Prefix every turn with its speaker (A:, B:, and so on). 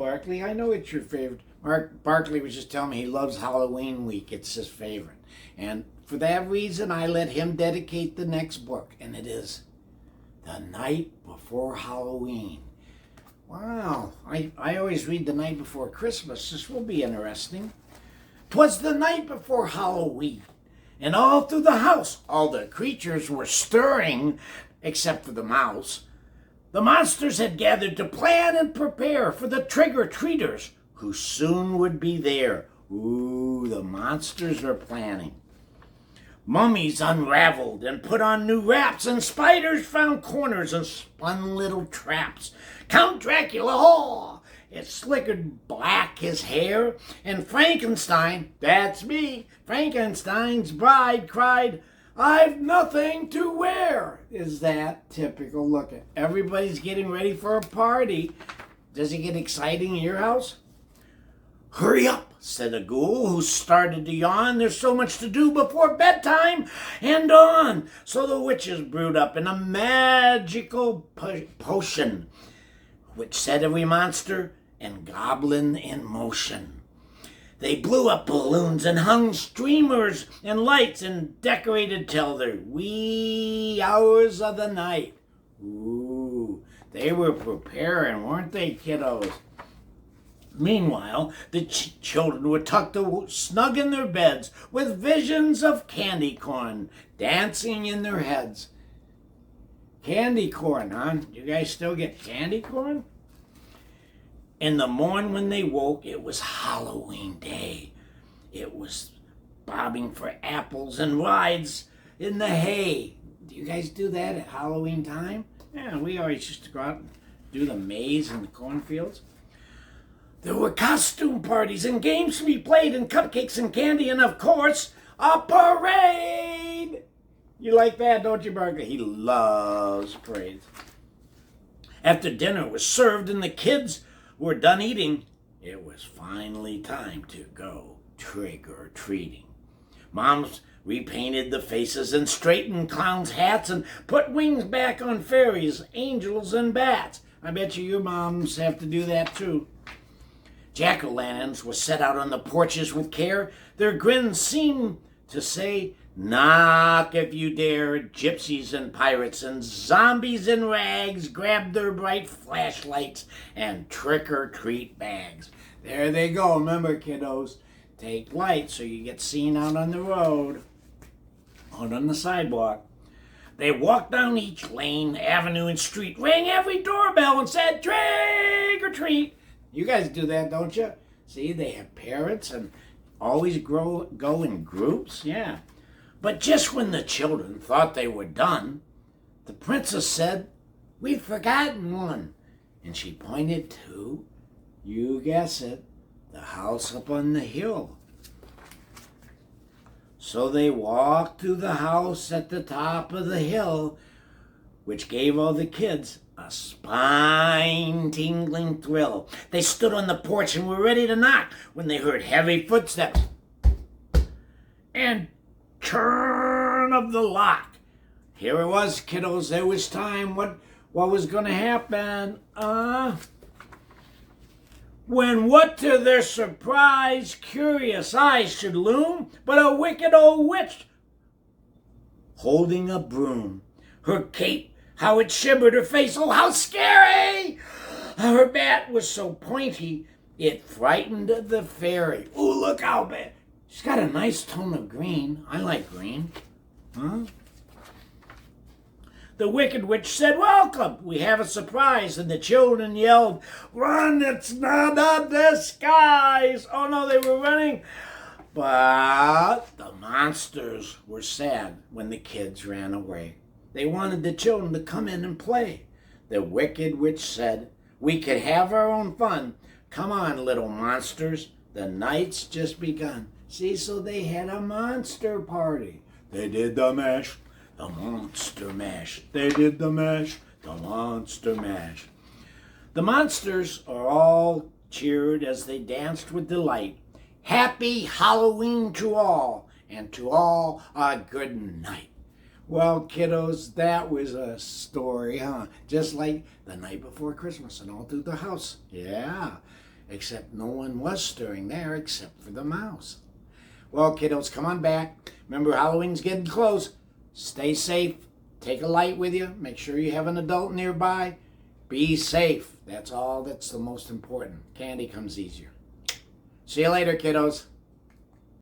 A: Barkley. I know it's your favorite. Mark Barkley was just telling me he loves Halloween week. It's his favorite. And for that reason, I let him dedicate the next book. And it is The Night Before Halloween. Wow. I always read The Night Before Christmas. This will be interesting. 'Twas the night before Halloween, and all through the house all the creatures were stirring, except for the mouse. The monsters had gathered to plan and prepare for the trick-or-treaters who soon would be there. Ooh, the monsters are planning. Mummies unraveled and put on new wraps, and spiders found corners and spun little traps. Count Dracula, oh, it slickered black his hair, and Frankenstein, that's me, Frankenstein's bride cried, "I've nothing to wear." Is that typical? Look at everybody's getting ready for a party. Does it get exciting in your house? "Hurry up," said a ghoul who started to yawn. "There's so much to do before bedtime and dawn." So the witches brewed up in a magical potion, which set every monster and goblin in motion. They blew up balloons and hung streamers and lights and decorated till the wee hours of the night. Ooh, they were preparing, weren't they, kiddos? Meanwhile, the children were tucked snug in their beds with visions of candy corn dancing in their heads. Candy corn, huh? You guys still get candy corn? In the morn when they woke, it was Halloween day. It was bobbing for apples and rides in the hay. Do you guys do that at Halloween time? Yeah, we always used to go out and do the maze in the cornfields. There were costume parties and games to be played and cupcakes and candy and, of course, a parade. You like that, don't you, Barkley? He loves parades. After dinner was served and the kids were done eating, it was finally time to go trick-or-treating. Moms repainted the faces and straightened clowns' hats and put wings back on fairies, angels, and bats. I bet you your moms have to do that too. Jack-o'-lanterns were set out on the porches with care. Their grins seemed to say, "Knock if you dare." Gypsies and pirates and zombies in rags grabbed their bright flashlights and trick-or-treat bags. There they go. Remember, kiddos, take light so you get seen out on the road, out on the sidewalk. They walked down each lane, avenue, and street, rang every doorbell, and said, "Trick or treat." You guys do that, don't you? See, they have parents and always go in groups. Yeah. But just when the children thought they were done, the princess said, "We've forgotten one." And she pointed to, you guess it, the house up on the hill. So they walked to the house at the top of the hill, which gave all the kids a spine-tingling thrill. They stood on the porch and were ready to knock when they heard heavy footsteps and turn of the lock. Here it was, kiddos. It was time. What was going to happen? When what to their surprise, curious eyes should loom, but a wicked old witch holding a broom. Her cape, how it shivered, her face, oh, how scary! Her bat was so pointy, it frightened the fairy. Ooh, look how bad. She's got a nice tone of green. I like green. Huh? The wicked witch said, "Welcome, we have a surprise." And the children yelled, "Run, it's not a disguise." Oh no, they were running. But the monsters were sad when the kids ran away. They wanted the children to come in and play. The wicked witch said, "We could have our own fun. Come on, little monsters. The night's just begun." See, so they had a monster party. They did the mash, the monster mash. They did the mash, the monster mash. The monsters are all cheered as they danced with delight. Happy Halloween to all, and to all a good night. Well, kiddos, that was a story, huh? Just like The Night Before Christmas and all through the house. Yeah. except no one was stirring there except for the mouse. Well, kiddos, come on back. Remember, Halloween's getting close. Stay safe. Take a light with you. Make sure you have an adult nearby. Be safe. That's all. That's the most important. Candy comes easier. See you later, kiddos.